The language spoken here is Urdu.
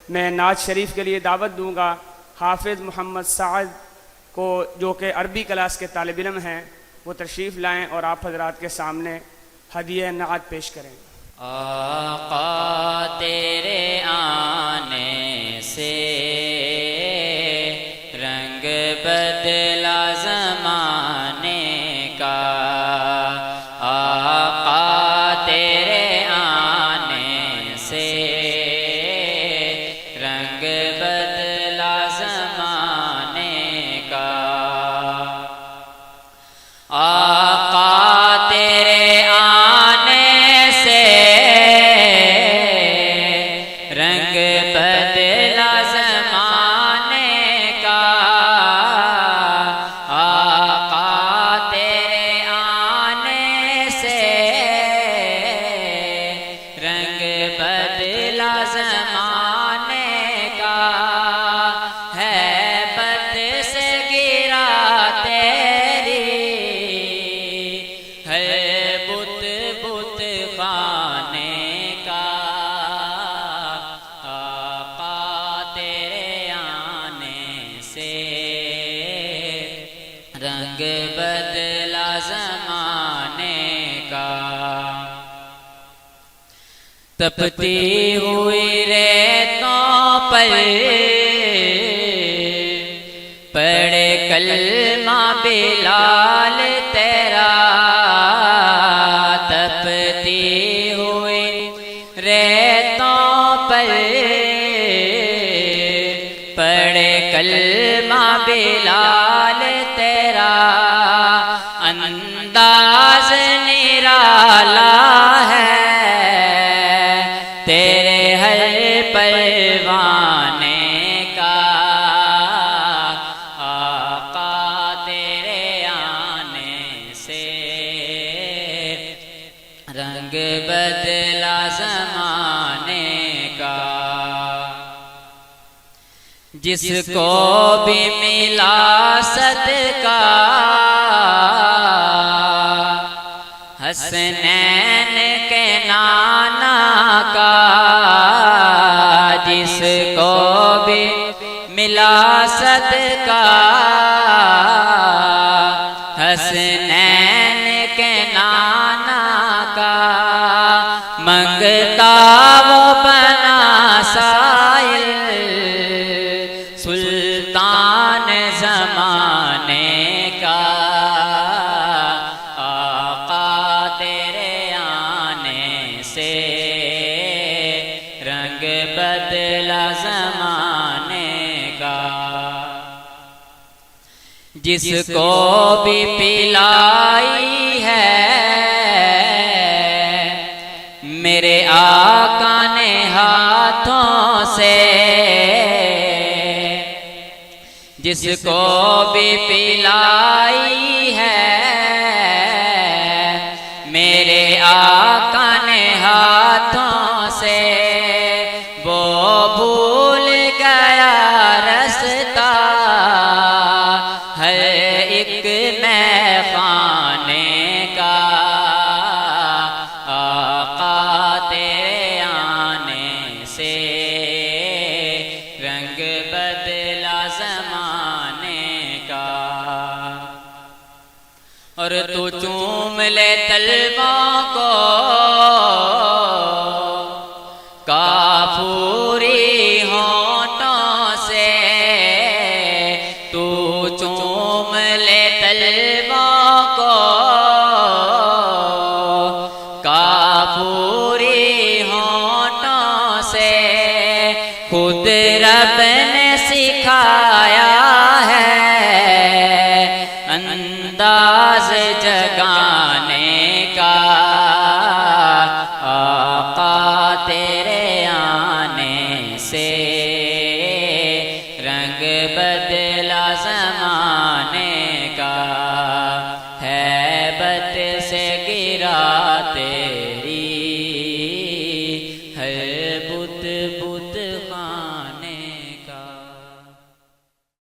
میں نعت شریف کے لیے دعوت دوں گا حافظ محمد سعد کو، جو کہ عربی کلاس کے طالب علم ہیں، وہ تشریف لائیں اور آپ حضرات کے سامنے ہدیہ نعت پیش کریں۔ آقا تیرے آنے سے رنگ بدلا زمانے کا، آقا تیرے آنے سے رنگ بدلا زمانے کا، آقا تیرے آنے سے رنگ بدلا زمانے کا، آقا تیرے آنے سے رنگ بدلا زمانے کا، ہے بت سے گرا تیری ہے بت بت خانے کا، آقا تیرے آنے سے رنگ بدلا زمانے کا، تپتی ہوئی ریتوں پر پڑھے کلمہ بلال تیرا، تپتی ہوئی ریتوں پر پڑھے کلمہ بلال تیرا، انداز نرالا ہے تیرے ہر پروانے کا، آقا تیرے آنے سے رنگ بدلا زمانے کا، جس کو بھی ملا صدقہ حسنین کے نانا کا، جس کو بھی ملا صدقہ حسنین کے نانا کا، منگتا وہ بنا سائل سلطان زمانے کا، آقا تیرے آنے سے رنگ بدلا زمانے کا، جس کو بھی پلائی ہے میرے آقا نے ہاتھوں سے، جس کو بھی پلائی ہے میرے آقا نے ہاتھوں سے، وہ بھول گیا رستہ ہر ایک میں خانے کا، آقا تیرے آنے سے رنگ بدلا زمانے کا، اور تو چوم لے طلبوں کو کافوری ہونٹوں سے، تو چوم لے طلبوں کو کافوری ہونٹوں سے، خود رب نے سکھایا ہے انداز جگانے